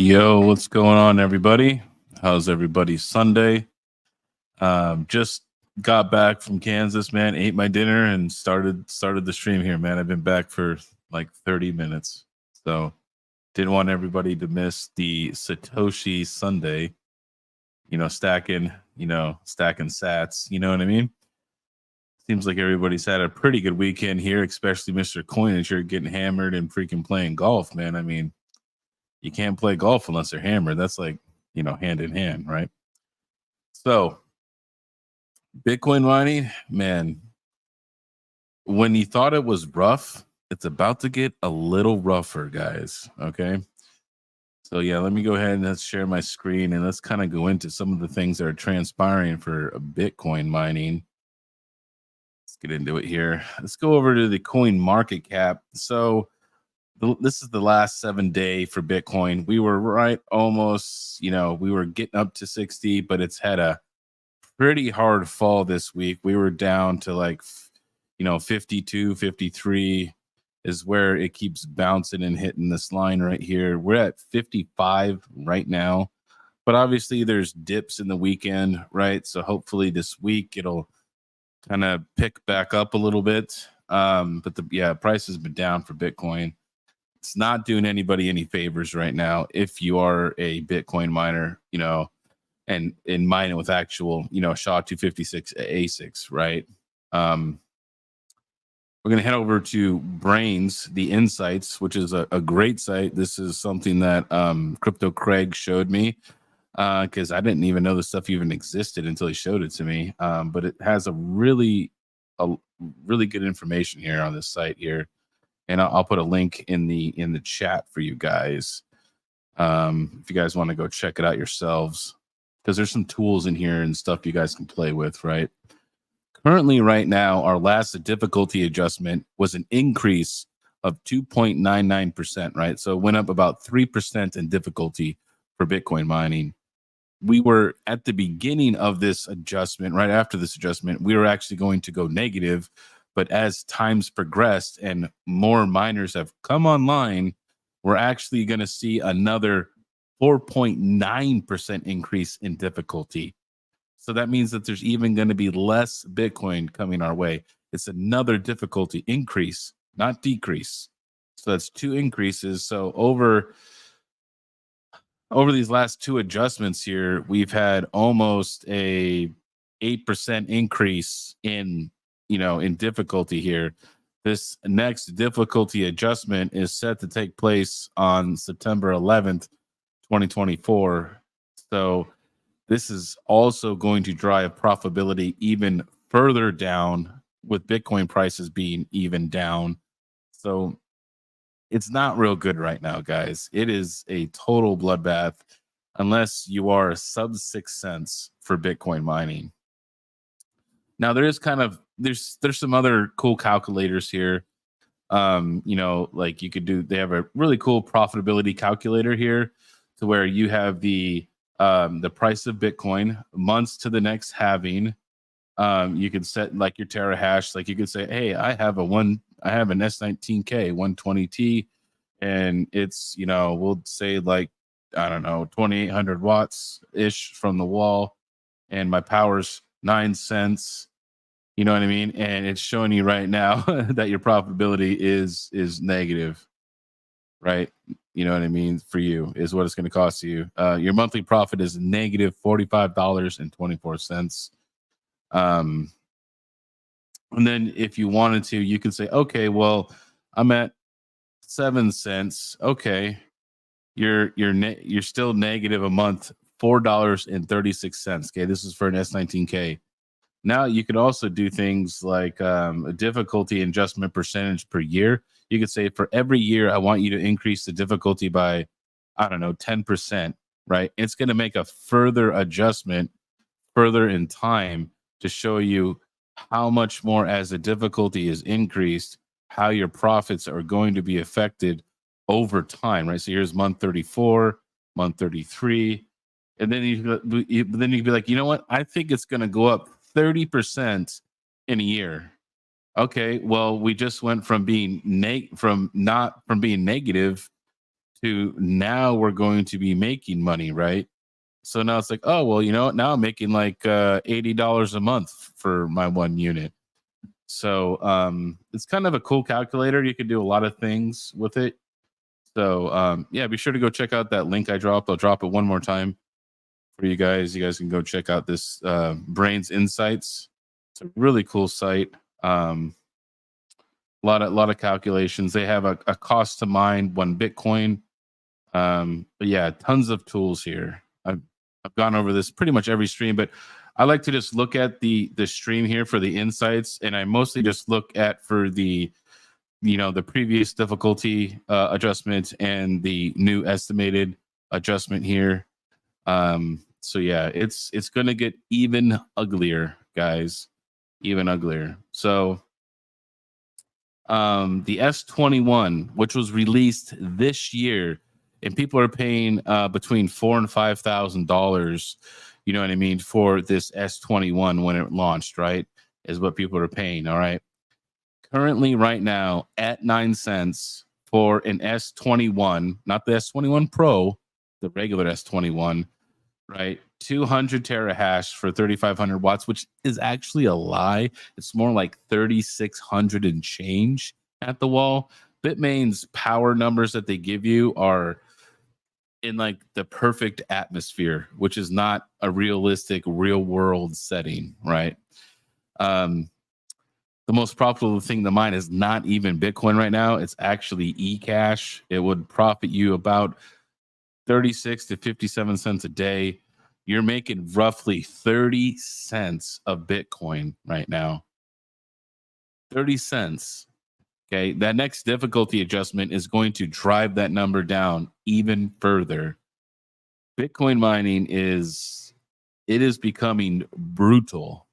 Yo, what's going on, everybody? How's everybody's Sunday? Just got back from Kansas, man. Ate my dinner and started the stream here, man. I've been back for like 30 minutes, so didn't want everybody to miss the Satoshi Sunday. Stacking sats. You know what I mean? Seems like everybody's had a pretty good weekend here, especially Mr. Coinage here getting hammered and freaking playing golf, man. I mean, you can't play golf unless they're hammered. That's like, hand in hand, right? So, Bitcoin mining, man, when you thought it was rough, it's about to get a little rougher, guys. Okay. So, yeah, let me go ahead and let's share my screen and let's kind of go into some of the things that are transpiring for Bitcoin mining. Let's get into it here. Let's go over to the coin market cap. So, this is the last 7 day for Bitcoin. We were right almost, we were getting up to 60, but it's had a pretty hard fall this week. We were down to like, 52, 53 is where it keeps bouncing and hitting this line right here. We're at 55 right now, but obviously there's dips in the weekend, right? So hopefully this week it'll kind of pick back up a little bit. But price has been down for Bitcoin. It's not doing anybody any favors right now if you are a Bitcoin miner, and mining with actual, SHA-256 ASICs, right? We're going to head over to Brains, the Insights, which is a great site. This is something that Crypto Craig showed me because I didn't even know this stuff even existed until he showed it to me. But it has a really good information here on this site here. And I'll put a link in the chat for you guys if you guys want to go check it out yourselves, because there's some tools in here and stuff you guys can play with, right? Currently, right now, our last difficulty adjustment was an increase of 2.99%, right? So it went up about 3% in difficulty for Bitcoin mining. We were at the beginning of this adjustment, right after this adjustment, we were actually going to go negative. But as times progressed and more miners have come online, we're actually going to see another 4.9% increase in difficulty. So that means that there's even going to be less Bitcoin coming our way. It's another difficulty increase, not decrease. So that's 2 increases. So over these last 2 adjustments here, we've had almost a 8% increase in difficulty here. This next difficulty adjustment is set to take place on September 11th, 2024. So this is also going to drive profitability even further down, with Bitcoin prices being even down. So it's not real good right now, guys. It is a total bloodbath unless you are sub 6 cents for Bitcoin mining. Now there is there's some other cool calculators here. Like you could do, they have a really cool profitability calculator here to where you have the price of Bitcoin months to the next halving. You can set like your terahash, like you could say, hey, I have an S19K 120T and it's, we'll say like, I don't know, 2,800 watts ish from the wall and my power's 9 cents. You know what I mean? And it's showing you right now that your profitability is negative, right? You know what I mean? For you is what it's going to cost you. Your monthly profit is negative $45.24. And then if you wanted to, you can say, okay, well, I'm at 7 cents. Okay, you're still negative a month, $4.36. Okay, this is for an S19K. Now you could also do things like a difficulty adjustment percentage per year. You could say for every year, I want you to increase the difficulty by, I don't know, 10%, right? It's going to make a further adjustment further in time to show you how much more as the difficulty is increased, how your profits are going to be affected over time, right? So here's month 34, month 33. And then you'd be like, you know what? I think it's going to go up 30% in a year. Okay, well, we just went from being negative to now we're going to be making money, right? So now it's like, oh, well, you know what? Now I'm making like $80 a month for my 1 unit. So it's kind of a cool calculator. You can do a lot of things with it. So yeah, be sure to go check out that link I dropped. I'll drop it one more time for you guys. You guys can go check out this Brains Insights. It's a really cool site. A lot of calculations. They have a cost to mine 1 Bitcoin. But yeah, tons of tools here. I've gone over this pretty much every stream, but I like to just look at the stream here for the insights, and I mostly just look at for the the previous difficulty adjustment and the new estimated adjustment here. So yeah, it's going to get even uglier, guys, even uglier. So the S21, which was released this year, and people are paying between $4,000 and $5,000. You know what I mean, for this S21 when it launched, right? Is what people are paying. All right. Currently, right now, at 9 cents for an S21, not the S21 Pro, the regular S21, right? 200 terahash for 3,500 watts, which is actually a lie. It's more like 3,600 and change at the wall. Bitmain's power numbers that they give you are in like the perfect atmosphere, which is not a realistic real world setting, right? The most profitable thing to mine is not even Bitcoin right now. It's actually eCash. It would profit you about 36 to 57 cents a day. You're making roughly 30 cents of Bitcoin right now. 30 cents. Okay. That next difficulty adjustment is going to drive that number down even further. Bitcoin mining is becoming brutal,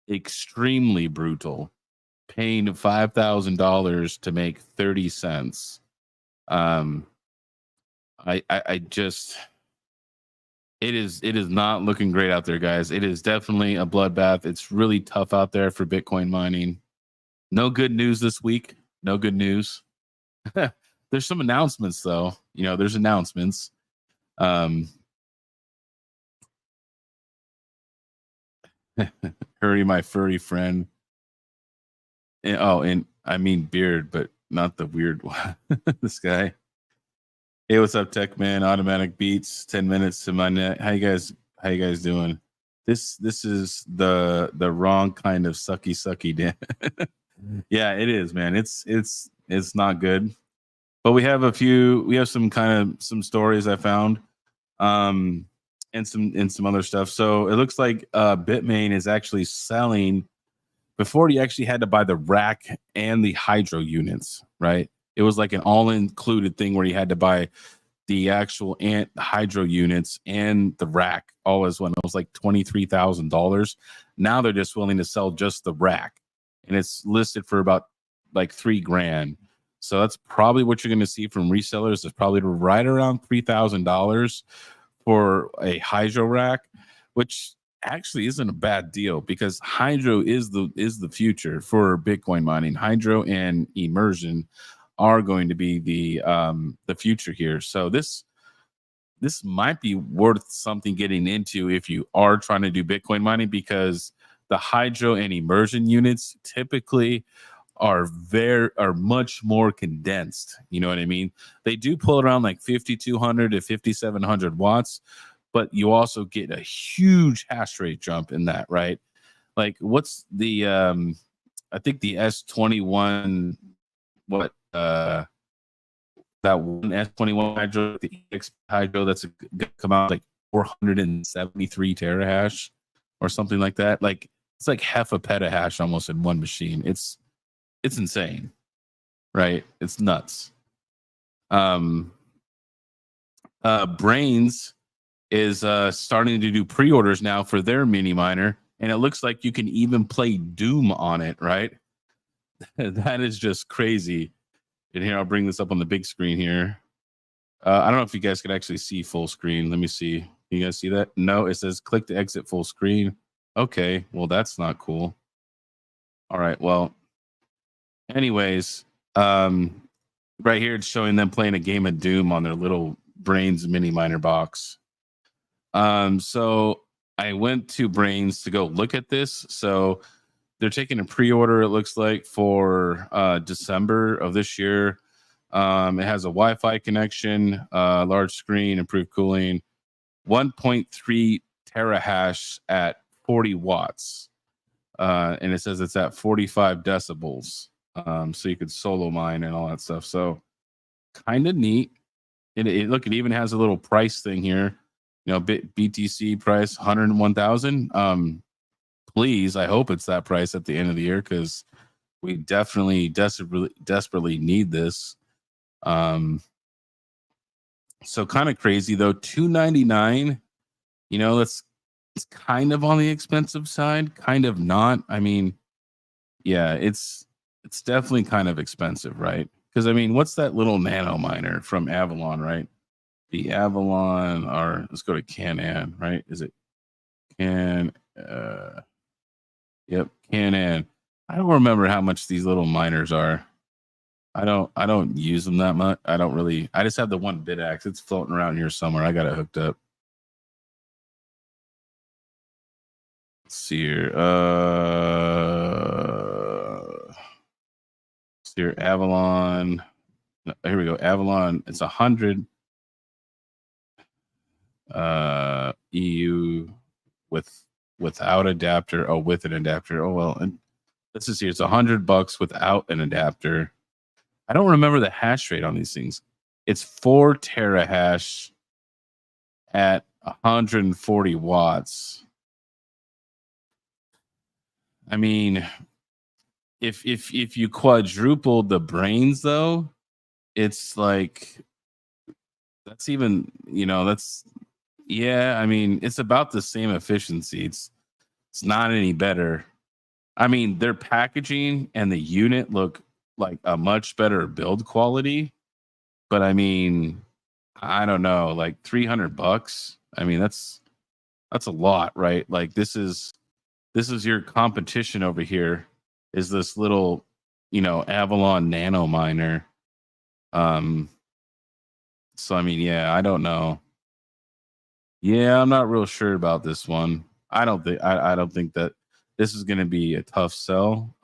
extremely brutal. Paying $5,000 to make 30 cents. I just, it is not looking great out there, guys. It is definitely a bloodbath. It's really tough out there for Bitcoin mining. No good news this week. No good news. There's some announcements though. There's announcements. Hurry, my furry friend. And I mean beard, but not the weird one. This guy. Hey, what's up, Tech Man? Automatic beats. 10 minutes to my net. How you guys doing? This is the wrong kind of sucky Dan. Yeah, it is, man. It's not good. But we have some stories I found, and some other stuff. So it looks like Bitmain is actually selling. Before, you actually had to buy the rack and the hydro units, right? It was like an all-included thing where you had to buy the actual hydro units and the rack all as one. It was like $23,000. Now they're just willing to sell just the rack, and it's listed for about like $3,000. So that's probably what you're going to see from resellers. It's probably right around $3,000 for a hydro rack, which actually isn't a bad deal because hydro is the future for Bitcoin mining. Hydro and immersion are going to be the future here. So this might be worth something getting into if you are trying to do Bitcoin mining, because the hydro and immersion units typically are much more condensed. You know what I mean? They do pull around like 5,200 to 5,700 watts, but you also get a huge hash rate jump in that, right? Like, what's the I think the S21, what that one S21 hydro, the EX hydro, that's gonna come out like 473 terahash or something like that. Like, it's like half a petahash almost in one machine. It's insane, right? It's nuts. Brains is starting to do pre-orders now for their mini miner, and it looks like you can even play Doom on it, right? That is just crazy. And here, I'll bring this up on the big screen here. I don't know if you guys could actually see full screen. Let me see. Can you guys see that? No, it says click to exit full screen. Okay, well, that's not cool. All right, well, anyways, Right here, it's showing them playing a game of Doom on their little Brains mini miner box. So I went to Brains to go look at this. So they're taking a pre-order, it looks like, for December of this year. It has a Wi-Fi connection, large screen, improved cooling, 1.3 terahash at 40 watts. And it says it's at 45 decibels. So you could solo mine and all that stuff. So kind of neat. Look, it even has a little price thing here. You know, BTC price 101,000. Please, I hope it's that price at the end of the year, because we definitely desperately need this. So kind of crazy though. 299. You know, it's kind of on the expensive side, kind of not. I mean, yeah, it's definitely kind of expensive, right? Because I mean, what's that little nano miner from Avalon, right? The Avalon, or let's go to Canan, right? Is it Can? Yep, Canan. I don't remember how much these little miners are. I don't use them that much. I don't really. I just have the one BitAxe. It's floating around here somewhere. I got it hooked up. Let's see here. See here, Avalon. Here we go. Avalon. It's 100 EU without adapter. Oh, with an adapter. Oh well. And this is here. It's $100 without an adapter. I don't remember the hash rate on these things. It's 4 terahash at 140 watts. I mean, if you quadrupled the brains though, it's like that's even, you know, that's, yeah, I mean, it's about the same efficiency. It's not any better. I mean, their packaging and the unit look like a much better build quality, but I mean, I don't know, like $300. I mean, that's a lot, right? Like this is your competition over here. Is this little, you know, Avalon nano miner? So I mean, yeah, I don't know. Yeah, I'm not real sure about this one. I don't think that this is going to be a tough sell.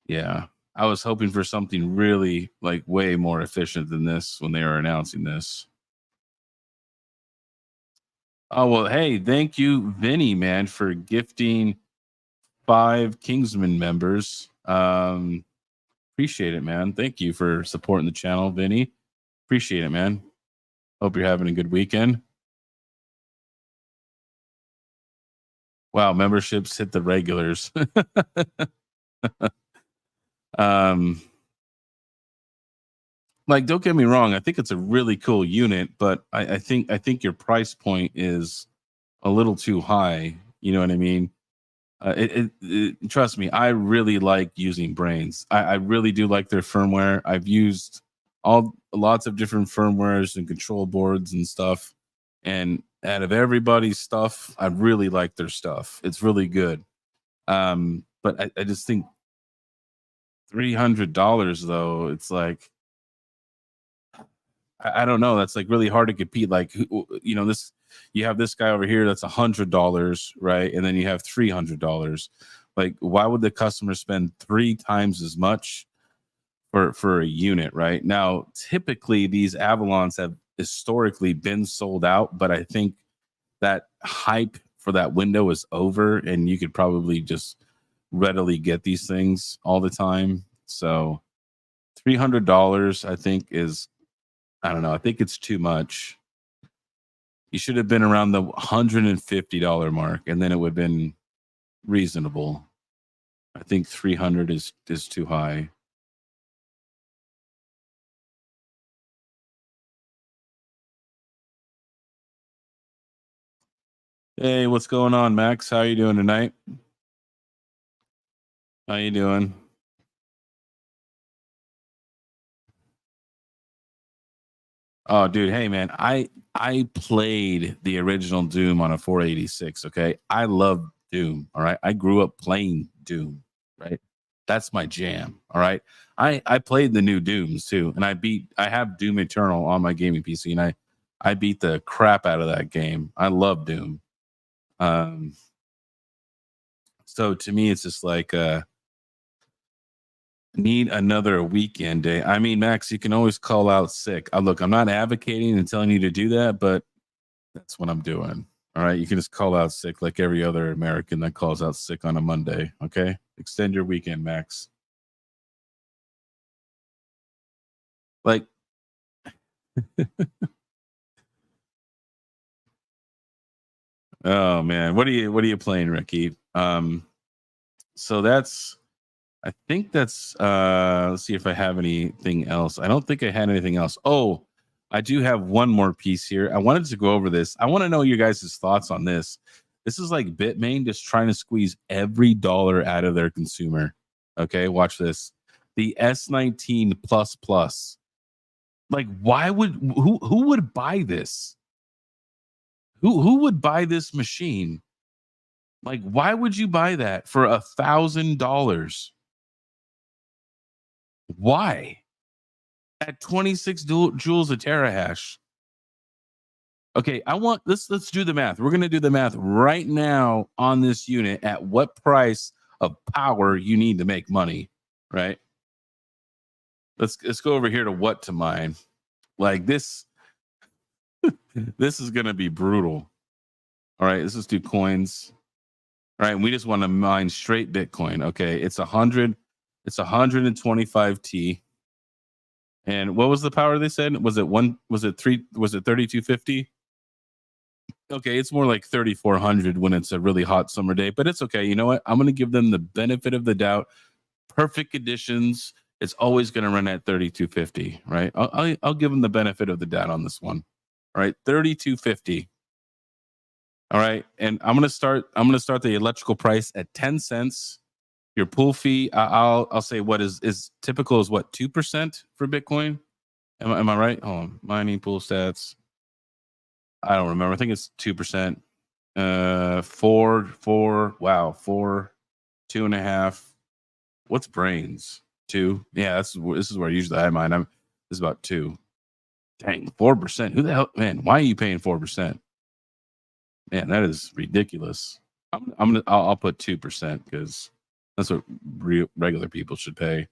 Yeah, I was hoping for something really like way more efficient than this when they were announcing this. Oh well, hey, thank you, Vinny, man, for gifting 5 Kingsman members. Appreciate it, man. Thank you for supporting the channel, Vinny. Appreciate it, man. Hope you're having a good weekend. Wow, memberships hit the regulars. um, like, don't get me wrong. I think it's a really cool unit, but I think your price point is a little too high. You know what I mean? Trust me, I really like using Brains. I really do like their firmware. I've used lots of different firmwares and control boards and stuff. And out of everybody's stuff, I really like their stuff. It's really good. But I just think $300 though, it's like I don't know. That's like really hard to compete. Like, you know, this, you have this guy over here that's $100, right? And then you have $300. Like, why would the customer spend 3 times as much for a unit, right? Now, typically these Avalons have historically been sold out, but I think that hype for that window is over, and you could probably just readily get these things all the time. So $300, I think, is, I don't know. I think it's too much. You should have been around the $150 mark, and then it would have been reasonable. I think 300 is too high. Hey, what's going on, Max? How you doing tonight? How you doing? Oh, dude, hey man, I played the original Doom on a 486, okay? I love Doom, all right? I grew up playing Doom, right? That's my jam. All right. I played the new Dooms too, and I have Doom Eternal on my gaming PC, and I beat the crap out of that game. I love Doom. So to me, it's just like need another weekend day. I mean, Max, you can always call out sick. Look, I'm not advocating and telling you to do that, but that's what I'm doing. All right. You can just call out sick like every other American that calls out sick on a Monday. Okay. Extend your weekend, Max. Like, oh man, what are you playing, Ricky? So I think that's let's see if I have anything else. I don't think I had anything else. Oh, I do have one more piece here. I wanted to go over this. I want to know your guys' thoughts on this. This is like Bitmain just trying to squeeze every dollar out of their consumer. Okay, watch this. The S19 plus plus. Like, who would buy this? Who would buy this machine? Like, why would you buy that for $1,000? Why? At 26 joules a terahash. Okay, let's do the math. We're gonna do the math right now on this unit at what price of power you need to make money, right? Let's go over here to what to mine. Like this, this is gonna be brutal. All right, let's just do coins. All right, we just want to mine straight Bitcoin. Okay, it's 125 T. And what was the power they said? Was it 3250? Okay, it's more like 3400 when it's a really hot summer day, but it's okay. You know what? I'm going to give them the benefit of the doubt. Perfect conditions, it's always going to run at 3250, right? I'll give them the benefit of the doubt on this one. All right, 3250. All right, and I'm going to start the electrical price at 10 cents. Your pool fee, I'll say what is typical is what, 2% for Bitcoin? Am I right? Hold on. Mining pool stats. I don't remember. I think it's 2%. Four. Wow, 4, 2.5. What's brains? 2. Yeah, this is where usually I mine. This is about 2. Dang, 4%. Who the hell, man? Why are you paying 4%? Man, that is ridiculous. I'll put 2% because that's what regular people should pay.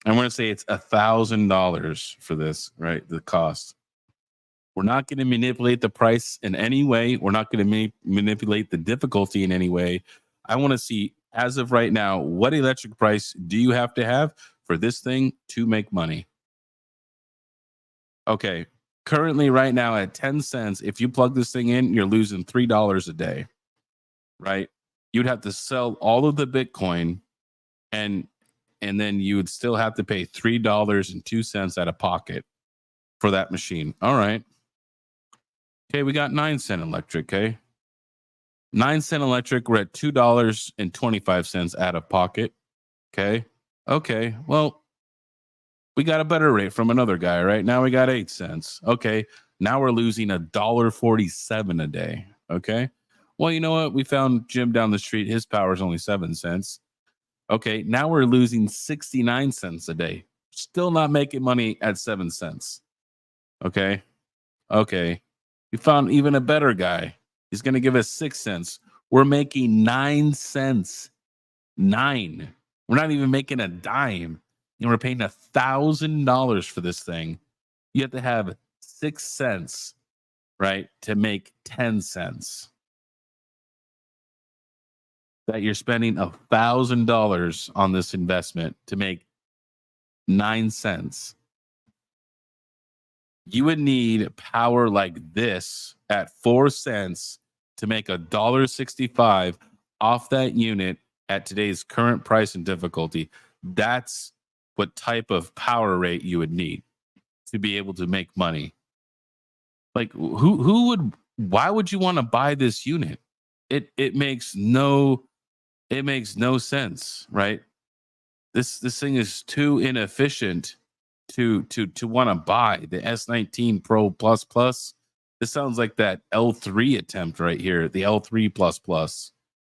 I'm going to say it's $1,000 for this, right? The cost. We're not going to manipulate the price in any way. We're not going to manipulate the difficulty in any way. I want to see, as of right now, what electric price do you have to have for this thing to make money? Okay. Currently, right now at 10 cents, if you plug this thing in, you're losing $3 a day, right? You'd have to sell all of the Bitcoin and then you would still have to pay $3.02 out of pocket for that machine. All right. Okay, we got 9 cent electric. Okay, 9 cent electric. We're at $2.25 out of pocket. Okay. Okay. Well, we got a better rate from another guy, right? Now we got 8 cents. Okay. Now we're losing $1.47 a day. Okay. Well, you know what? We found Jim down the street. His power is only 7 cents. Okay. Now we're losing 69 cents a day. Still not making money at 7 cents. Okay. Okay. We found even a better guy. He's going to give us 6 cents. We're making 9 cents. 9. We're not even making a dime. And we're paying $1,000 for this thing. You have to have 6 cents, right, to make 10 cents. That you're spending $1,000 on this investment to make 9 cents. You would need power like this at 4 cents to make $1.65 off that unit at today's current price and difficulty. That's what type of power rate you would need to be able to make money. Like why would you want to buy this unit? It makes no sense, right? This thing is too inefficient to want to buy the S19 Pro Plus Plus. This sounds like that L3 attempt right here, the L3 Plus Plus.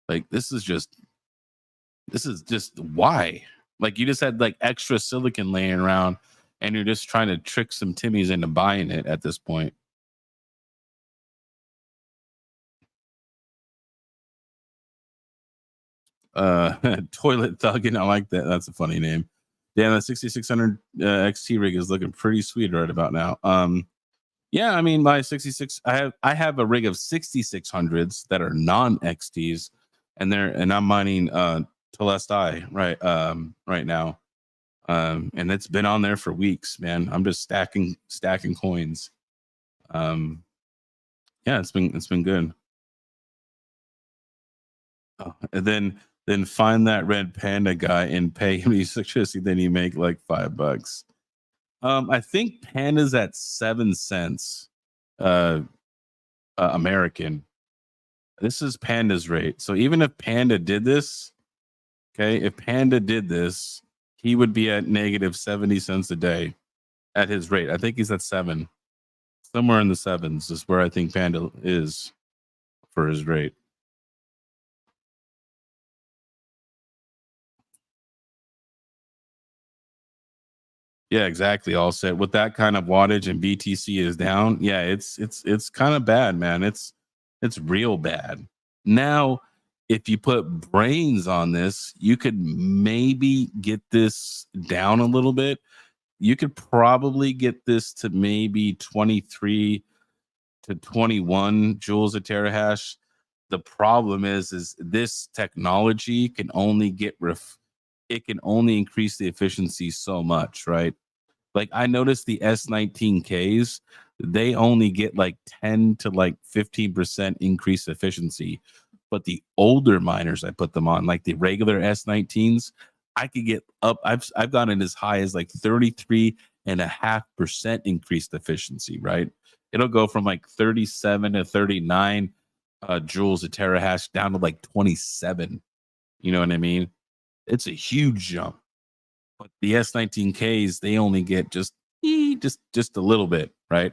Like this is just This is just why. Like you just had like extra silicon laying around, and you're just trying to trick some Timmies into buying it at this point. Toilet thugging. I like that. That's a funny name. Damn, that 6600 XT rig is looking pretty sweet right about now. Yeah, I mean, my 66, I have a rig of 6600s that are non XTs, and I'm mining Telesti right now. And it's been on there for weeks, man. I'm just stacking coins. Um, yeah, it's been good. Oh, and then find that red panda guy and pay him electricity, then you make like $5. I think panda's at 7 cents uh, American. This is panda's rate. So even if panda did this, okay, if panda did this, he would be at negative 70 cents a day at his rate. I think he's at 7. Somewhere in the sevens is where I think panda is for his rate. Yeah, exactly. All set with that kind of wattage and BTC is down. Yeah, it's kind of bad, man. It's real bad. Now, if you put brains on this, you could maybe get this down a little bit. You could probably get this to maybe 23 to 21 joules a terahash. The problem is this technology can only it can only increase the efficiency so much, right? Like I noticed the S19Ks, they only get like 10 to like 15% increased efficiency. But the older miners I put them on, like the regular S19s, I could get up. I've gotten as high as like 33.5% increased efficiency, right? It'll go from like 37 to 39 joules a terahash down to like 27. You know what I mean? It's a huge jump. But the S19Ks, they only get just a little bit, right?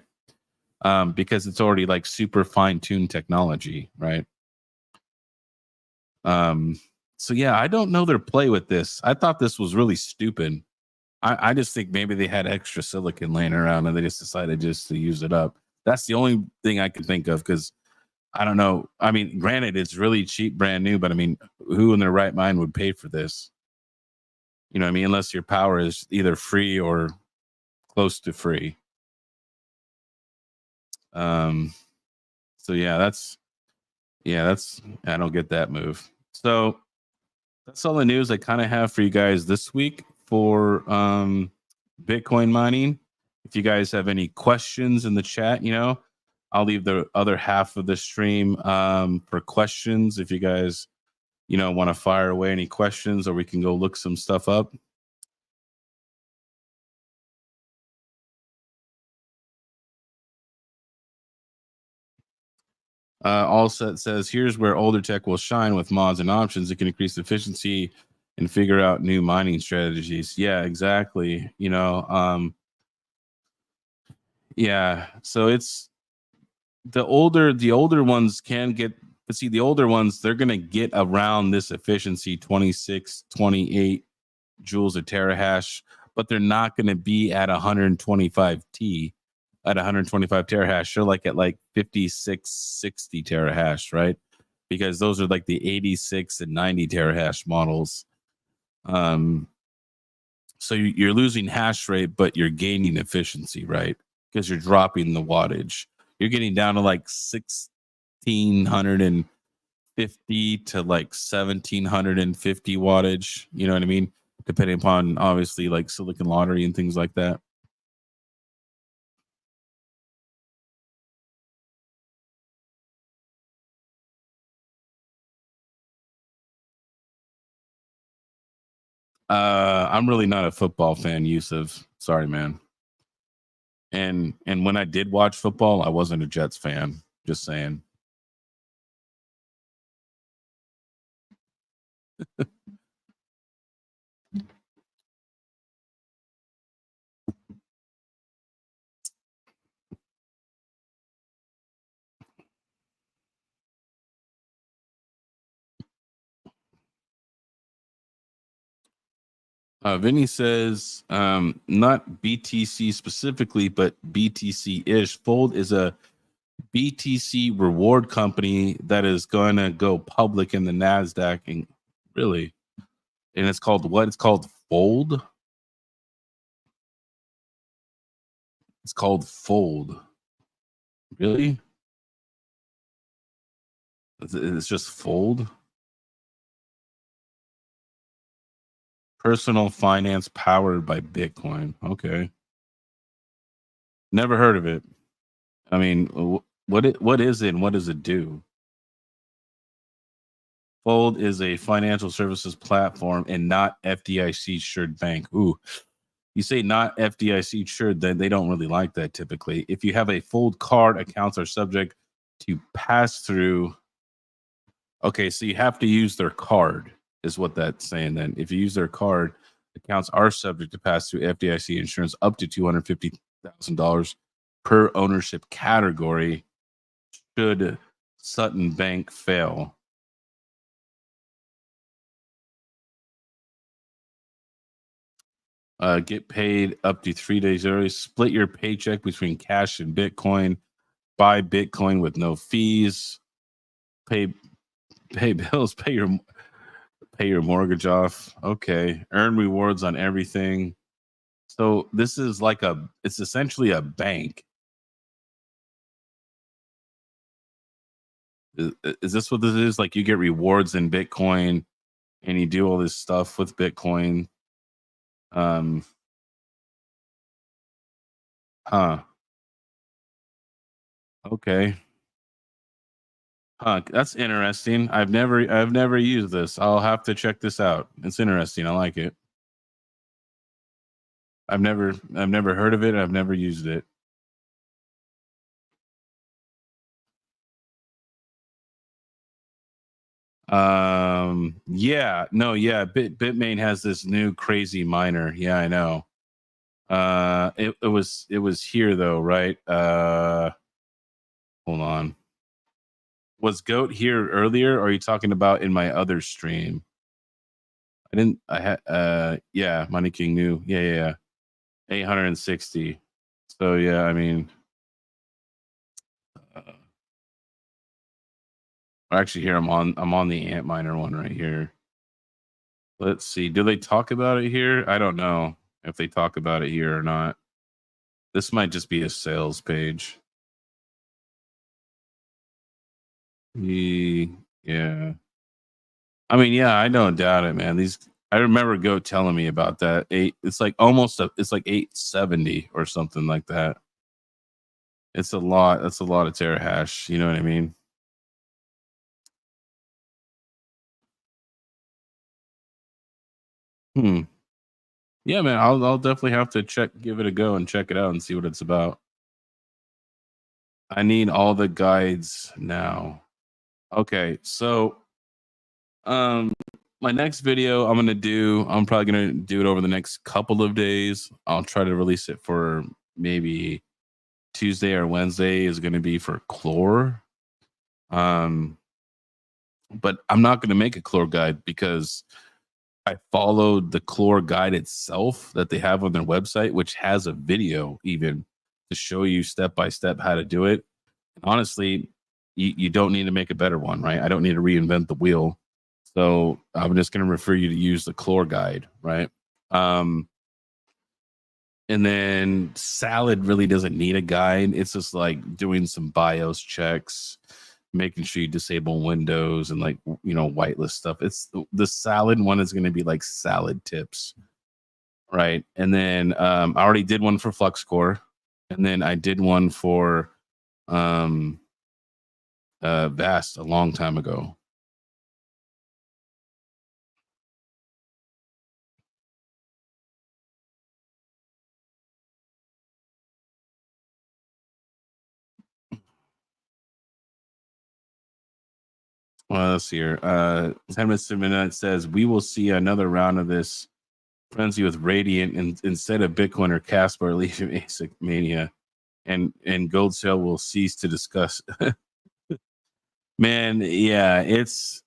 Because it's already like super fine-tuned technology, right? Um, so yeah, I don't know their play with this. I thought this was really stupid. I just think maybe they had extra silicon laying around and they just decided just to use it up. That's the only thing I can think of because I don't know. I mean, granted, it's really cheap, brand new, but I mean, who in their right mind would pay for this? You know what I mean? Unless your power is either free or close to free. Um, so that's I don't get that move. So that's all the news I kind of have for you guys this week for Bitcoin mining. If you guys have any questions in the chat, I'll leave the other half of the stream for questions. If you guys, want to fire away any questions, or we can go look some stuff up. Also, it says here's where older tech will shine with mods and options. It can increase efficiency and figure out new mining strategies. Yeah, exactly. Yeah. So it's the older ones can get, but see, the older ones, they're gonna get around this efficiency 26, 28 joules a terahash, but they're not gonna be at 125 T at 125 terahash. They're like at like 56, 60 terahash, right? Because those are like the 86 and 90 terahash models. Um, so you're losing hash rate, but you're gaining efficiency, right? Because you're dropping the wattage. You're getting down to like 1650 to like 1750 wattage. You know what I mean? Depending upon obviously like silicon lottery and things like that. I'm really not a football fan, Yusuf. Sorry, man. And when I did watch football, I wasn't a Jets fan. Just saying. Vinny says, not BTC specifically, but BTC-ish. Fold is a BTC reward company that is going to go public in the NASDAQ. And really, and it's called what? It's called Fold. It's called Fold. Really? It's just Fold. Personal finance powered by Bitcoin. Okay. Never heard of it. I mean, what is it and what does it do? Fold is a financial services platform and not FDIC insured bank. Ooh, you say not FDIC insured, then they don't really like that typically. If you have a Fold card, accounts are subject to pass through. Okay, so you have to use their card, is what that's saying. Then, if you use their card, accounts are subject to pass through FDIC insurance up to $250,000 per ownership category should Sutton Bank fail. Get paid up to 3 days early. Split your paycheck between cash and Bitcoin. Buy Bitcoin with no fees. Pay bills. Pay your mortgage off. Okay. Earn rewards on everything. So this is like it's essentially a bank. Is this what this is? Like you get rewards in Bitcoin and you do all this stuff with Bitcoin. Huh. Okay. Huh. That's interesting. I've never used this. I'll have to check this out. It's interesting. I like it. I've never heard of it. I've never used it. Yeah, no, yeah. Bitmain has this new crazy miner. Yeah, I know. It was here though, right? Hold on. Was Goat here earlier, or are you talking about in my other stream? I had yeah, Money King knew. Yeah. 860. So yeah, I mean actually here I'm on the Antminer one right here. Let's see. Do they talk about it here? I don't know if they talk about it here or not. This might just be a sales page. Yeah. I mean, yeah, I don't doubt it, man. I remember Go telling me about that. It's like it's like 870 or something like that. It's a lot. That's a lot of terahash. You know what I mean? Hmm. Yeah, man. I'll definitely have to give it a go and check it out and see what it's about. I need all the guides now. Okay, so um my next video I'm probably gonna do it over the next couple of days. I'll try to release it for maybe Tuesday or Wednesday is gonna be for Chlor. But I'm not gonna make a Chlor guide because I followed the Chlor guide itself that they have on their website, which has a video even to show you step by step how to do it. Honestly, you don't need to make a better one, right? I don't need to reinvent the wheel. So I'm just going to refer you to use the Chlor guide, right? And then Salad really doesn't need a guide. It's just like doing some BIOS checks, making sure you disable Windows and like, whitelist stuff. It's the Salad one is going to be like salad tips, right? And then I already did one for FluxCore, and then I did one for Vast a long time ago. Well, let's see here. 10 minutes to midnight says we will see another round of this frenzy with Radiant instead of Bitcoin or Casper leaving ASIC mania, and gold sale will cease to discuss. Man, yeah, it's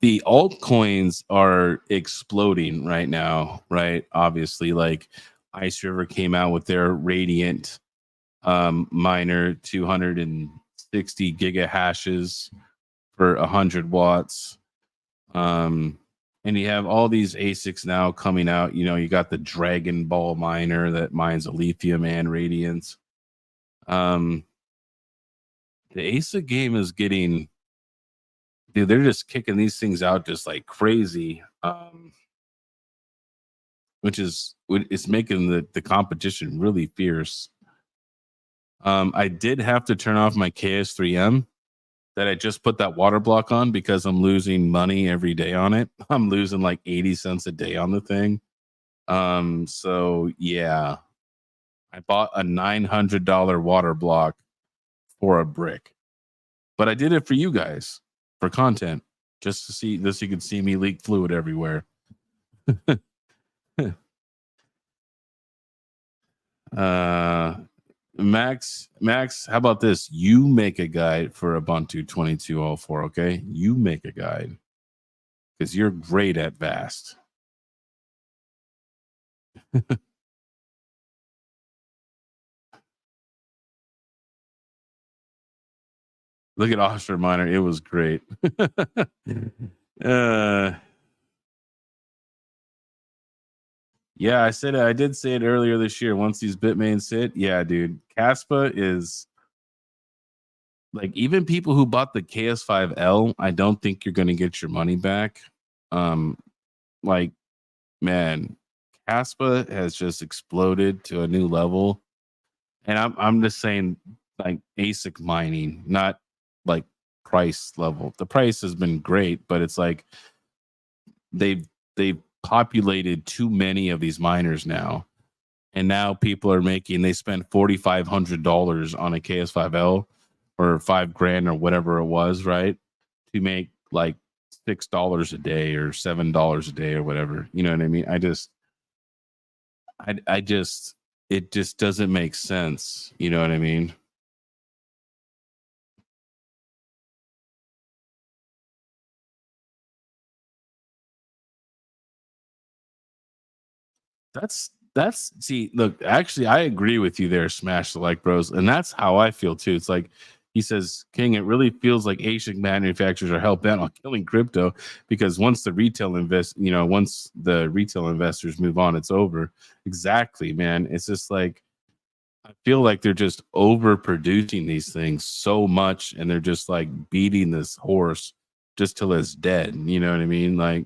the altcoins are exploding right now, right? Obviously, like Ice River came out with their Radiant miner, 260 gigahashes for 100 watts. And you have all these ASICs now coming out. You know, you got the Dragon Ball miner that mines a lithium and radiance. The ASIC game is getting, dude, they're just kicking these things out just like crazy. Which is it's making the competition really fierce. I did have to turn off my KS3M that I just put that water block on because I'm losing money every day on it. I'm losing like 80 cents a day on the thing. So yeah, I bought a $900 water block for a brick, but I did it for you guys for content, just to see this. You could see me leak fluid everywhere. Max, how about this? You make a guide for Ubuntu 22.04, okay? You make a guide because you're great at Vast. Look at Oster Miner. It was great. Yeah, I did say it earlier this year. Once these Bitmains hit, yeah, dude, Caspa is like, even people who bought the KS5L, I don't think you're going to get your money back. Like, man, Caspa has just exploded to a new level. And I'm just saying, like, ASIC mining, not like price level. The price has been great, but it's like they've populated too many of these miners now. And now people are making, they spent $4,500 on a KS5L or $5,000 or whatever it was, right? To make like $6 a day or $7 a day or whatever. You know what I mean? I just, it just doesn't make sense. You know what I mean? That's see, look, actually I agree with you there, Smash the Like Bros. And that's how I feel too. It's like he says, KiiNG, it really feels like ASIC manufacturers are hell bent on killing crypto because once the once the retail investors move on, it's over. Exactly, man. It's just like I feel like they're just overproducing these things so much and they're just like beating this horse just till it's dead. You know what I mean? Like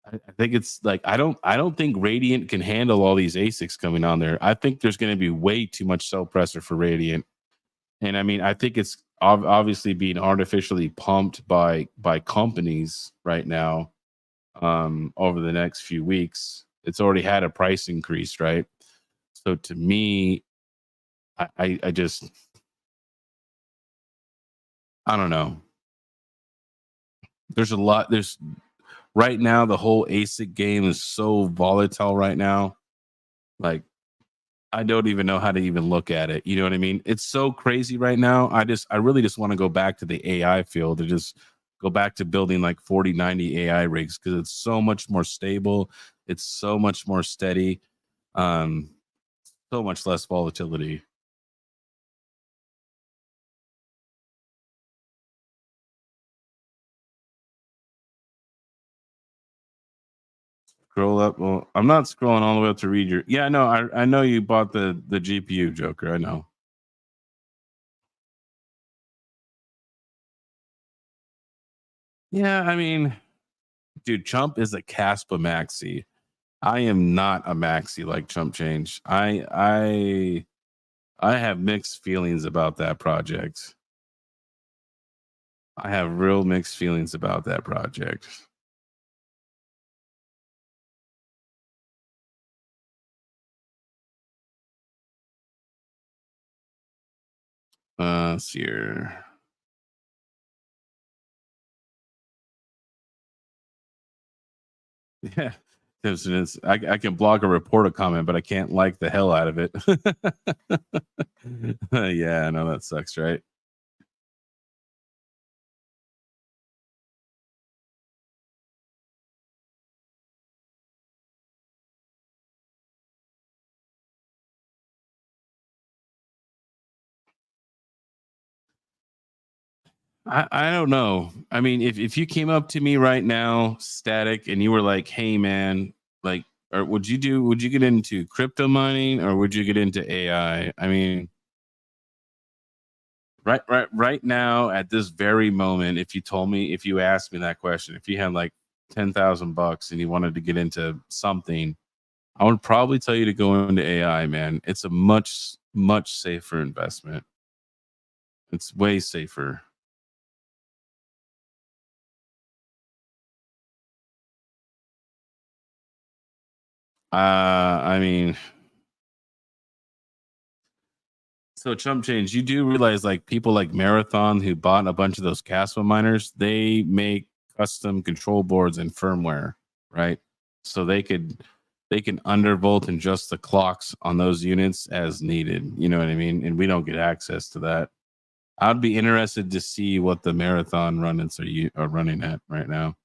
I think it's like I don't think Radiant can handle all these ASICs coming on there. I think there's going to be way too much sell pressure for Radiant, and I mean I think it's obviously being artificially pumped by companies right now. Over the next few weeks, it's already had a price increase, right? So to me, I just I don't know. There's a lot. There's right now the whole ASIC game is so volatile right now. Like I don't even know how to even look at it. You know what I mean? It's so crazy right now. I really just want to go back to the AI field and just go back to building like 4090 AI rigs because it's so much more stable. It's so much more steady. Um, so much less volatility. Scroll up. Well, I'm not scrolling all the way up to read your. Yeah, no, I know you bought the GPU, Joker. I know. Yeah, I mean, dude, Chump is a Caspa maxi. I am not a maxi like Chump Change. I have mixed feelings about that project. I have real mixed feelings about that project. Let's see here. Yeah. I can block or report a comment, but I can't like the hell out of it. Yeah, I know that sucks, right? I don't know. I mean, if you came up to me right now, static, and you were like, "Hey, man, like, or would you get into crypto mining or would you get into AI?" I mean, right now at this very moment, if you asked me that question, if you had like $10,000 and you wanted to get into something, I would probably tell you to go into AI, man. It's a much safer investment. It's way safer. I mean, so chump change, you do realize like people like Marathon who bought a bunch of those Caspa miners, they make custom control boards and firmware, right? So they can undervolt and adjust the clocks on those units as needed. You know what I mean? And we don't get access to that. I'd be interested to see what the Marathon run-ins are running at right now.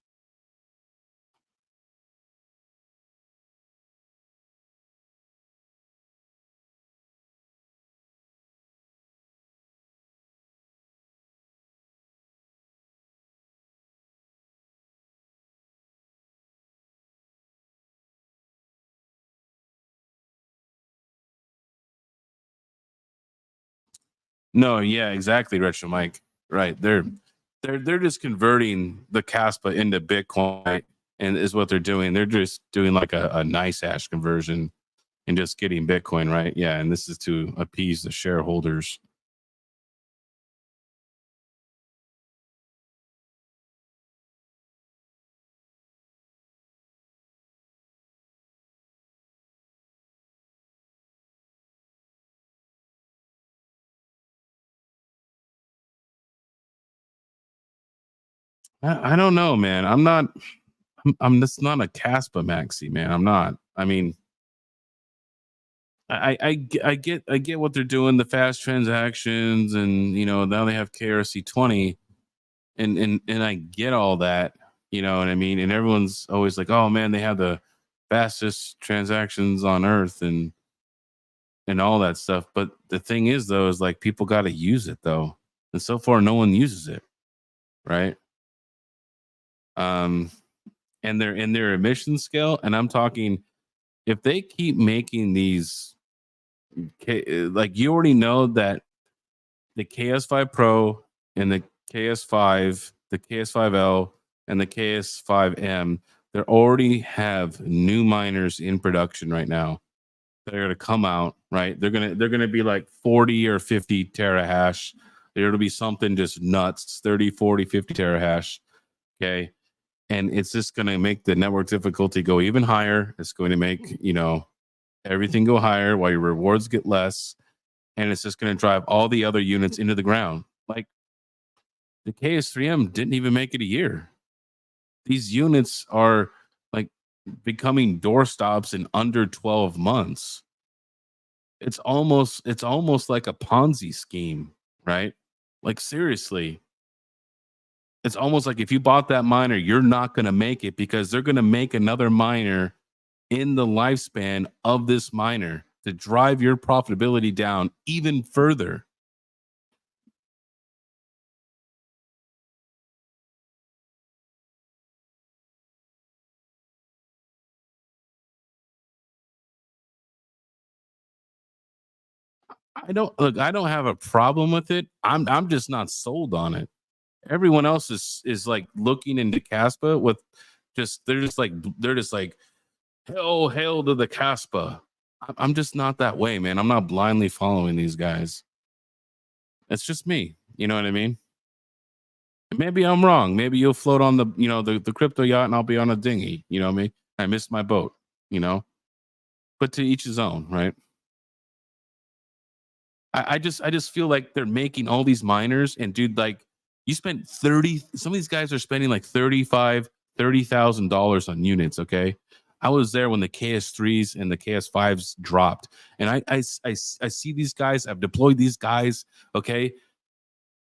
No, yeah, exactly, Retro Mike. Right. They're just converting the Caspa into Bitcoin, right? And is what they're doing. They're just doing like a nice hash conversion and just getting Bitcoin, right? Yeah, and this is to appease the shareholders. I don't know, man. I'm just not a Caspa maxi, man. I'm not. I mean, I get what they're doing, the fast transactions, and now they have KRC 20, and I get all that, you know what I mean. And everyone's always like, "Oh man, they have the fastest transactions on earth," and all that stuff. But the thing is, though, is like people got to use it though, and so far, no one uses it, right? Um, and they're in their emission scale, and I'm talking if they keep making these, like you already know that the KS5 Pro and the KS5, the KS5L, and the KS5M, they already have new miners in production right now. They're going to come out, right? They're gonna be like 40 or 50 terahash. There'll be something just nuts, 30, 40, 50 terahash. Okay. And it's just going to make the network difficulty go even higher. It's going to make, everything go higher while your rewards get less. And it's just going to drive all the other units into the ground. Like the KS3M didn't even make it a year. These units are like becoming doorstops in under 12 months. It's almost like a Ponzi scheme, right? Like seriously. It's almost like if you bought that miner, you're not going to make it because they're going to make another miner in the lifespan of this miner to drive your profitability down even further. I don't have a problem with it. I'm just not sold on it. Everyone else is like looking into Caspa with just they're just like hail to the Caspa. I'm just not that way, man. I'm not blindly following these guys. It's just me. You know what I mean? Maybe I'm wrong. Maybe you'll float on the crypto yacht and I'll be on a dinghy. You know what I mean? I missed my boat, you know? But to each his own, right? I just feel like they're making all these miners and dude, like you spent 30, some of these guys are spending like 35, $30,000 on units. Okay. I was there when the KS3s and the KS5s dropped. And I see these guys, I've deployed these guys. Okay.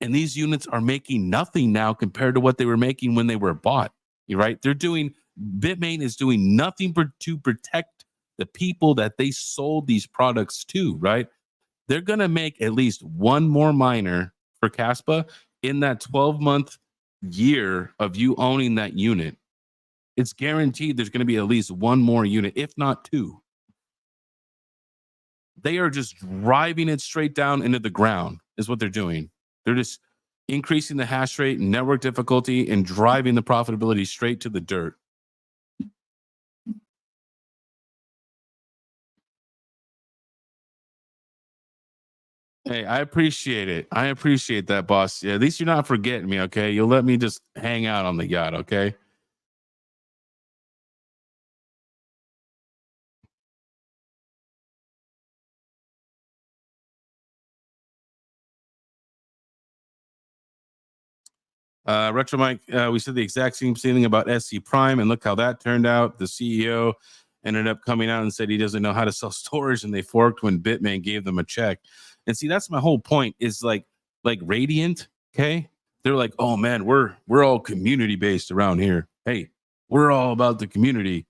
And these units are making nothing now compared to what they were making when they were bought. You're right. Bitmain is doing nothing to protect the people that they sold these products to, right? They're going to make at least one more miner for Caspa in that 12-month year of you owning that unit, it's guaranteed there's going to be at least one more unit, if not two. They are just driving it straight down into the ground, is what they're doing. They're just increasing the hash rate and network difficulty and driving the profitability straight to the dirt. Hey, I appreciate it. I appreciate that, boss. Yeah, at least you're not forgetting me, okay? You'll let me just hang out on the yacht, okay? Retro Mike, we said the exact same thing about SC Prime, and look how that turned out. The CEO ended up coming out and said he doesn't know how to sell storage, and they forked when Bitmain gave them a check. And see, that's my whole point. Is like Radiant, okay? They're like, oh man, we're all community based around here. Hey, we're all about the community.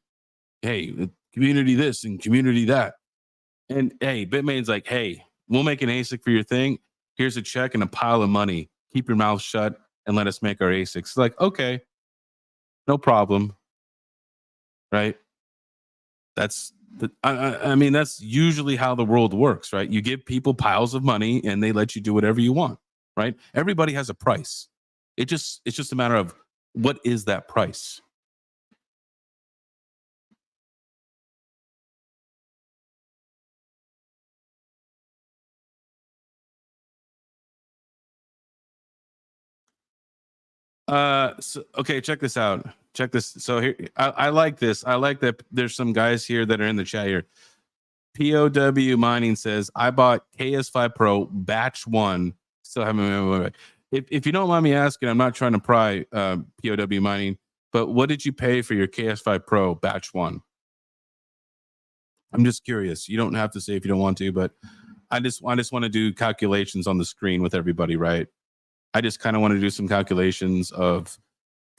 Hey, community this and community that. And hey, Bitmain's like, hey, we'll make an ASIC for your thing. Here's a check and a pile of money. Keep your mouth shut and let us make our ASICs. Like, okay, no problem, right? That's I mean, that's usually how the world works, right? You give people piles of money and they let you do whatever you want, right? Everybody has a price. It's just a matter of what is that price. So, okay, check this out. Check this. So here, I like this. I like that there's some guys here that are in the chat here. POW Mining says, I bought KS5 Pro batch one. Still haven't. If you don't mind me asking, I'm not trying to pry POW Mining, but what did you pay for your KS5 Pro batch one? I'm just curious. You don't have to say if you don't want to, but I just want to do calculations on the screen with everybody, right? I just kind of want to do some calculations of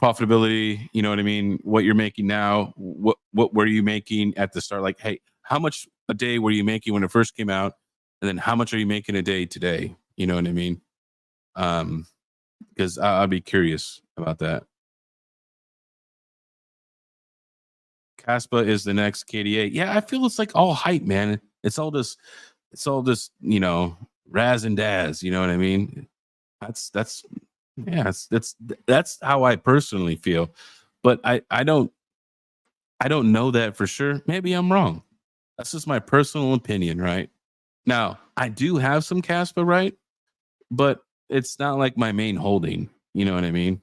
profitability, you know what I mean? What you're making now, what were you making at the start? Like, hey, how much a day were you making when it first came out? And then how much are you making a day today? You know what I mean? Because I'd be curious about that. Caspa is the next KDA. Yeah, I feel it's like all hype, man. It's all this, you know, raz and daz, you know what I mean? That's yeah, that's how I personally feel. But I don't know that for sure. Maybe I'm wrong. That's just my personal opinion, right? Now, I do have some Caspa, right? But it's not like my main holding. You know what I mean?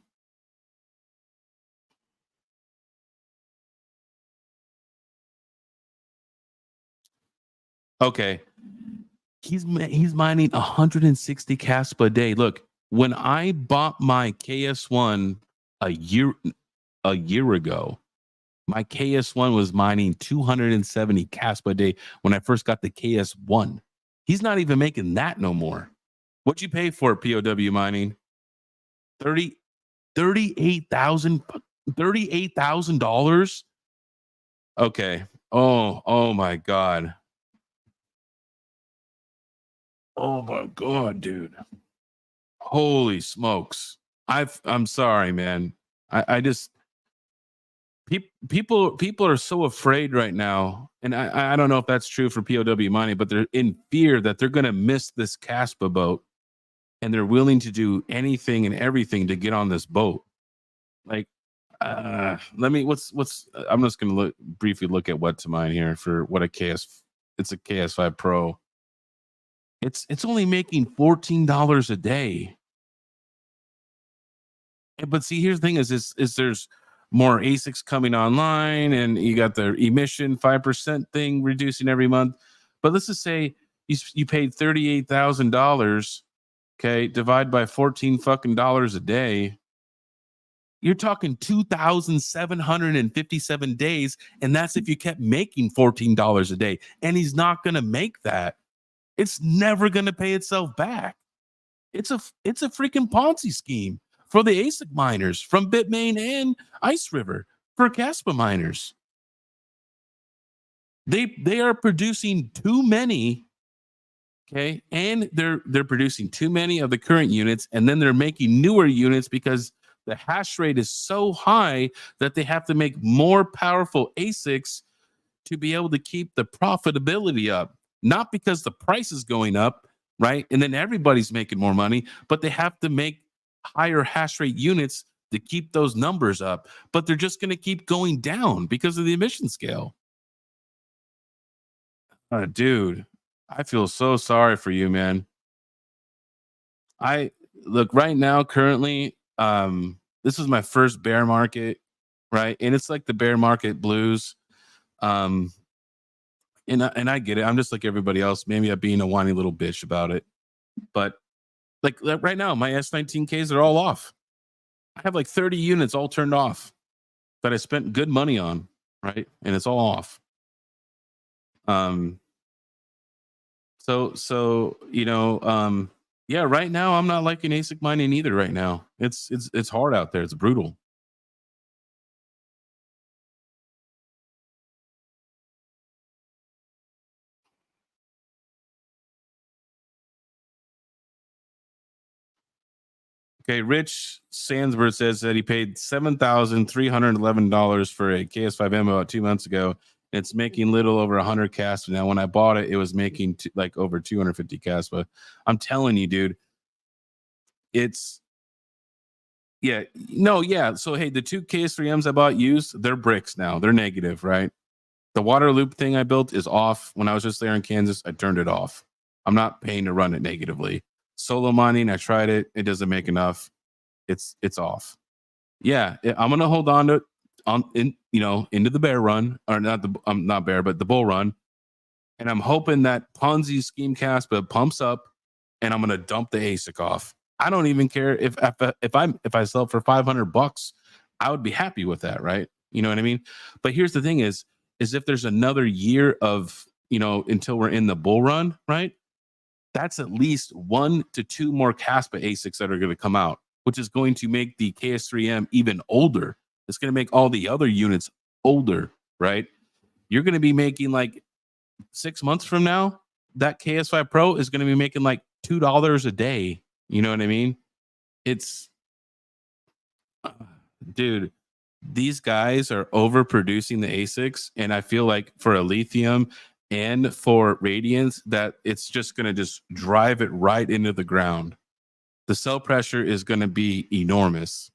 Okay. He's mining 160 Caspa a day. Look, when I bought my KS1 a year ago, my KS1 was mining 270 Caspa a day when I first got the KS1. He's not even making that no more. What'd you pay for it, POW mining? 30 38,000 $38,000. Okay. Oh my god. Oh my god, dude. Holy smokes. I'm sorry, man. I just people are so afraid right now, and I don't know if that's true for POW mining, but they're in fear that they're going to miss this Caspa boat, and they're willing to do anything and everything to get on this boat. Like, let me. What's? I'm just going to briefly look at what to mine here for what a KS. It's a KS5 Pro. It's only making $14 a day. But see, here's the thing: is there's more ASICs coming online, and you got the emission 5% thing reducing every month. But let's just say you paid $38,000. Okay, divide by 14 fucking dollars a day. You're talking 2,757 days, and that's if you kept making $14 a day. And he's not going to make that. It's never going to pay itself back. It's a freaking Ponzi scheme for the ASIC miners from Bitmain and Ice River for Caspa miners. They are producing too many Okay, and they're producing too many of the current units, and then they're making newer units because the hash rate is so high that they have to make more powerful ASICs to be able to keep the profitability up. Not because the price is going up, right? And then everybody's making more money, but they have to make higher hash rate units to keep those numbers up. But they're just going to keep going down because of the emission scale. Dude, I feel so sorry for you, man. I look right now, currently, this is my first bear market, right? And it's like the bear market blues. Um, and I get it. I'm just like everybody else. Maybe I'm being a whiny little bitch about it. But like right now, my S19Ks are all off. I have like 30 units all turned off that I spent good money on, right? And it's all off. Um, so yeah, right now I'm not liking ASIC mining either right now. It's hard out there. It's brutal. Okay, Rich Sandsberg says that he paid $7,311 for a KS5M about 2 months ago. It's making little over 100 CASPA now. When I bought it, it was making like over 250 CASPA. I'm telling you, dude, it's yeah, no, yeah. So hey, the two KS3Ms I bought used, they're bricks now. They're negative, right? The water loop thing I built is off. When I was just there in Kansas, I turned it off. I'm not paying to run it negatively. Solo mining, I tried it. It doesn't make enough. It's off. Yeah, I'm gonna hold on to into the bear run, or not the not bear, but the bull run, and I'm hoping that Ponzi scheme Caspa pumps up, and I'm gonna dump the ASIC off. I don't even care if I sell for $500, I would be happy with that, right? You know what I mean? But here's the thing: is if there's another year of until we're in the bull run, right? That's at least 1 to 2 more Caspa ASICs that are going to come out, which is going to make the KS3M even older. It's going to make all the other units older, right? You're going to be making like 6 months from now, that KS5 Pro is going to be making like $2 a day. You know what I mean? It's, uh, dude, these guys are overproducing the ASICs. And I feel like for a lithium and for radiance, that it's just going to just drive it right into the ground. The sell pressure is going to be enormous.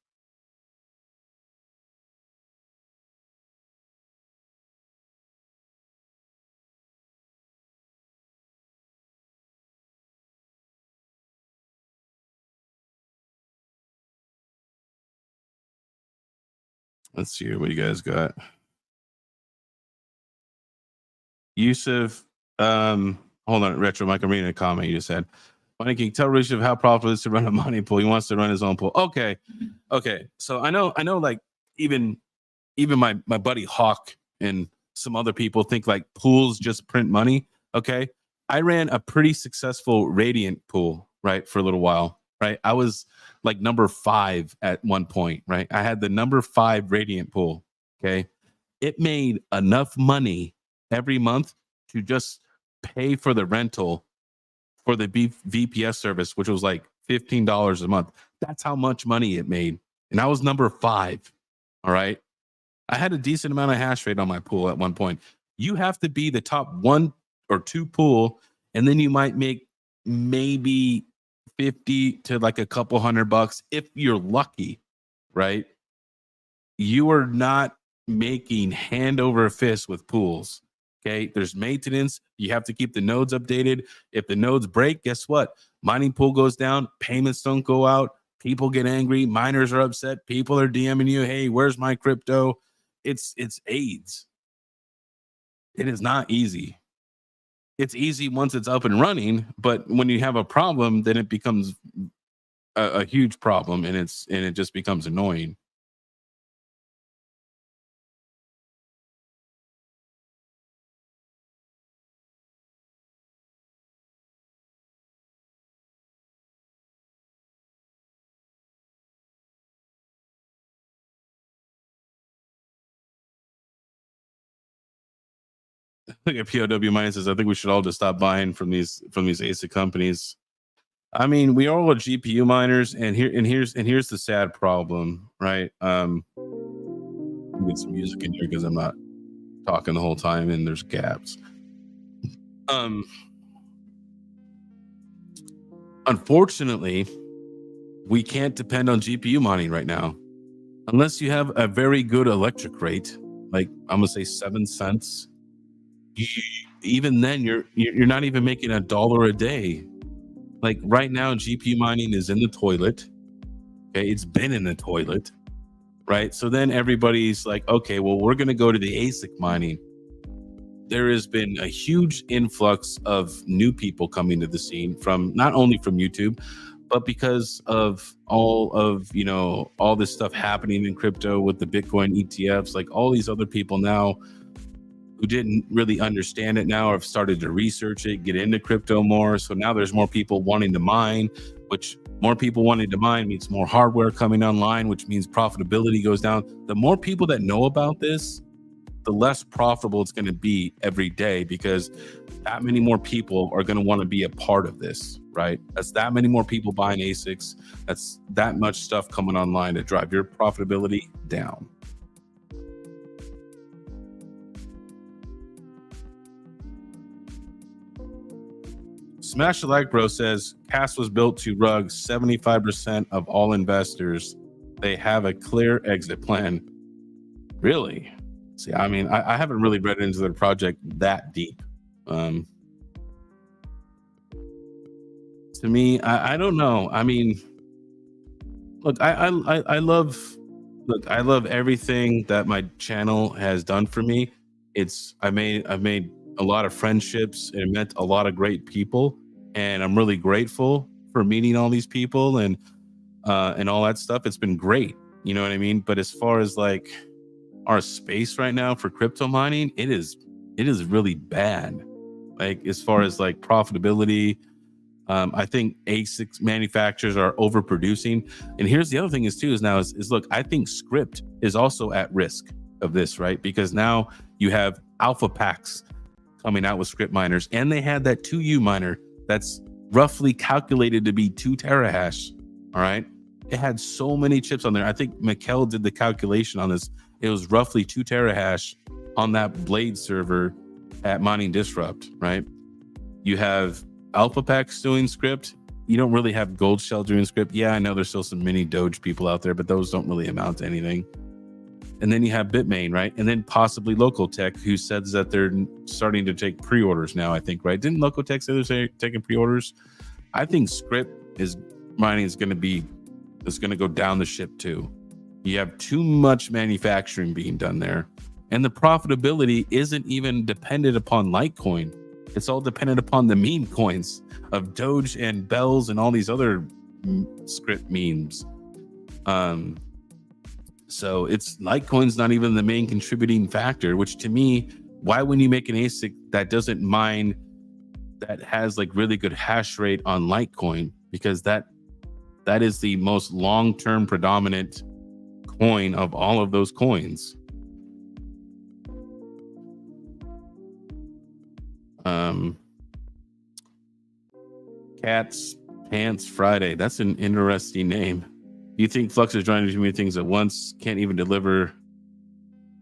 Let's see what you guys got. Yusuf, hold on, Retro Mike, I'm reading a comment you just said. Money King, tell Yusuf how profitable it is to run a money pool. He wants to run his own pool. Okay. So I know, like even my buddy Hawk and some other people think like pools just print money. Okay. I ran a pretty successful Radiant pool, right, for a little while, right? I was like number 5 at one point, right? I had the number 5 Radiant pool. Okay. It made enough money every month to just pay for the rental for the VPS service, which was like $15 a month. That's how much money it made. And I was number 5. All right. I had a decent amount of hash rate on my pool at one point. You have to be the top 1 or 2 pool, and then you might make maybe 50 to like a couple $100 if you're lucky, right? You are not making hand over fist with pools. Okay. There's maintenance. You have to keep the nodes updated. If the nodes break, guess what? Mining pool goes down, payments don't go out, people get angry, miners are upset, people are DMing you, hey, where's my crypto? It's AIDS. It is not easy. It's easy once it's up and running, but when you have a problem, then it becomes a huge problem, and it just becomes annoying. Look at POW Mine says, I think we should all just stop buying from these ASIC companies. I mean, we are all GPU miners, and here's the sad problem, right? Get some music in here because I'm not talking the whole time and there's gaps. Unfortunately, we can't depend on GPU mining right now unless you have a very good electric rate, like I'm gonna say 7 cents. Even then, you're not even making $1 a day. Like right now, GPU mining is in the toilet. Okay, it's been in the toilet, right? So then everybody's like, okay, well, we're gonna go to the ASIC mining. There has been a huge influx of new people coming to the scene from not only from YouTube, but because of all of all this stuff happening in crypto with the Bitcoin ETFs, like all these other people now who didn't really understand it now have started to research it, get into crypto more. So now there's more people wanting to mine, which more people wanting to mine means more hardware coming online, which means profitability goes down. The more people that know about this, the less profitable it's going to be every day, because that many more people are going to want to be a part of this, right? That's that many more people buying ASICs. That's that much stuff coming online to drive your profitability down. Smash the Like Bro says, Cast was built to rug 75% of all investors. They have a clear exit plan. Really? See, I mean, I haven't really read into their project that deep. To me, I don't know. I mean, look, I love everything that my channel has done for me. I've made a lot of friendships and met a lot of great people, and I'm really grateful for meeting all these people and all that stuff. It's been great, you know what I mean? But as far as like our space right now for crypto mining, it is really bad. Like as far as like profitability, I think ASIC manufacturers are overproducing. And here's the other thing is look, I think Script is also at risk of this, right? Because now you have alpha packs coming out with Script miners, and they had that 2U miner that's roughly calculated to be 2 terahash. All right. It had so many chips on there. I think Mikkel did the calculation on this. It was roughly 2 terahash on that Blade server at Mining Disrupt, right? You have Alpha Packs doing Script. You don't really have Gold Shell doing Script. Yeah, I know there's still some mini Doge people out there, but those don't really amount to anything. And then you have Bitmain, right? And then possibly Locotech, who says that they're starting to take pre-orders now, I think, right? Didn't Locotech say they're taking pre-orders? I think Script mining is going to go down the ship too. You have too much manufacturing being done there. And the profitability isn't even dependent upon Litecoin. It's all dependent upon the meme coins of Doge and Bells and all these other Script memes. So it's Litecoin's not even the main contributing factor, which to me, why wouldn't you make an ASIC that doesn't mine, that has like really good hash rate on Litecoin? Because that is the most long-term predominant coin of all of those coins. Cats Pants Friday. That's an interesting name. Do you think Flux is trying to do too many things at once? Can't even deliver?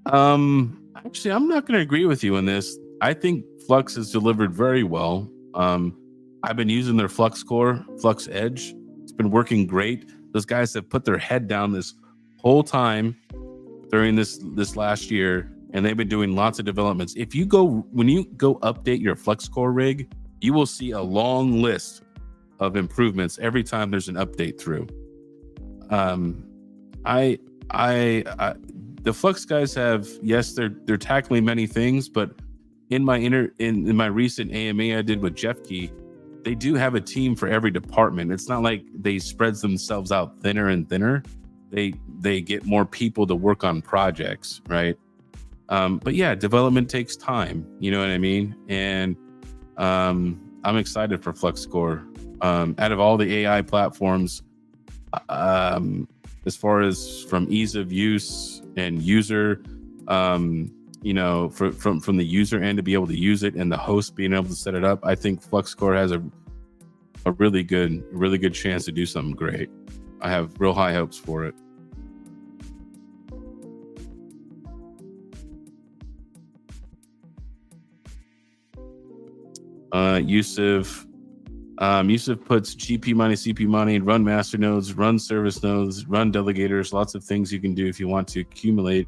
Actually, I'm not going to agree with you on this. I think Flux has delivered very well. I've been using their Flux Core, Flux Edge. It's been working great. Those guys have put their head down this whole time during this last year, and they've been doing lots of developments. When you go update your Flux Core rig, you will see a long list of improvements every time there's an update through. The Flux guys have, yes, they're tackling many things, but in my recent AMA I did with Jeff Key, they do have a team for every department. It's not like they spread themselves out thinner and thinner. They get more people to work on projects, right? But yeah, development takes time, you know what I mean? And I'm excited for FluxCore. Out of all the AI platforms, as far as from ease of use and user, you know, from the user end to be able to use it and the host being able to set it up, I think FluxCore has a really good chance to do something great. I have real high hopes for it. Yusuf puts GP minus CP money, run master nodes, run service nodes, run delegators, lots of things you can do if you want to accumulate.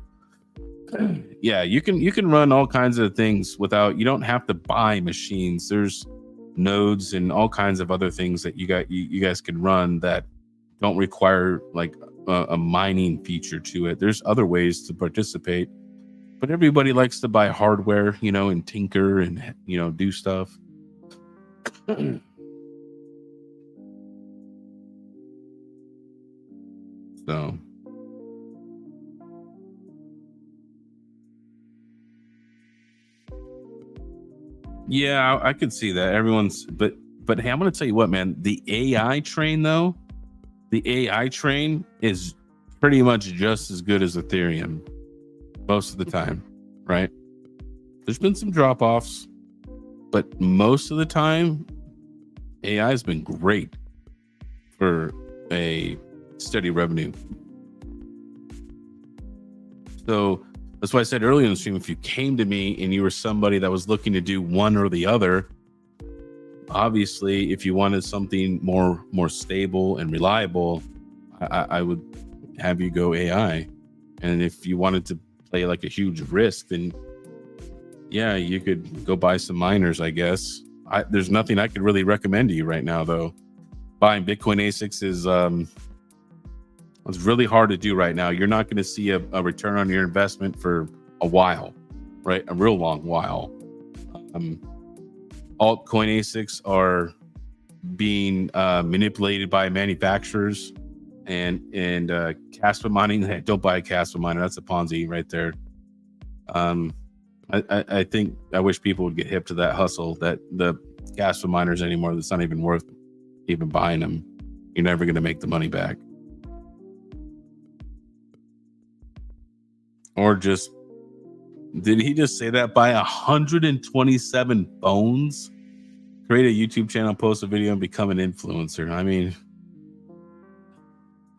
Yeah, you can run all kinds of things without, you don't have to buy machines. There's nodes and all kinds of other things that you guys can run that don't require like a mining feature to it. There's other ways to participate, but everybody likes to buy hardware, you know, and tinker and, you know, do stuff. So yeah, I could see that. Everyone's, but hey, I'm gonna tell you what, man. The AI train though, the AI train is pretty much just as good as Ethereum most of the time, right? There's been some drop offs, but most of the time, AI has been great for a steady revenue. So that's why I said earlier in the stream, if you came to me and you were somebody that was looking to do one or the other, obviously, if you wanted something more stable and reliable, I would have you go AI. And if you wanted to play like a huge risk, then yeah, you could go buy some miners, I guess. There's nothing I could really recommend to you right now, though. Buying Bitcoin ASICs is it's really hard to do right now. You're not going to see a return on your investment for a while, right? A real long while. Altcoin ASICs are being manipulated by manufacturers, and Casper mining. Hey, don't buy a Casper miner. That's a Ponzi right there. I think I wish people would get hip to that hustle. That the Casper miners anymore. That's not even worth even buying them. You're never going to make the money back. Or just, did he just say that? Buy 127 phones, create a YouTube channel, post a video, and become an influencer. I mean,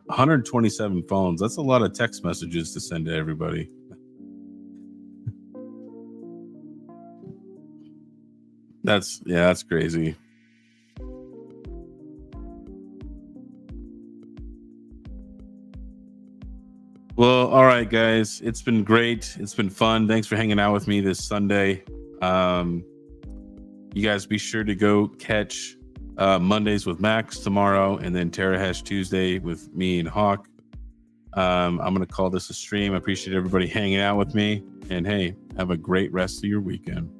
127 phones. That's a lot of text messages to send to everybody. That's crazy. Well, all right, guys. It's been great. It's been fun. Thanks for hanging out with me this Sunday. You guys be sure to go catch Mondays with Max tomorrow, and then TerraHash Tuesday with me and Hawk. I'm going to call this a stream. I appreciate everybody hanging out with me. And hey, have a great rest of your weekend.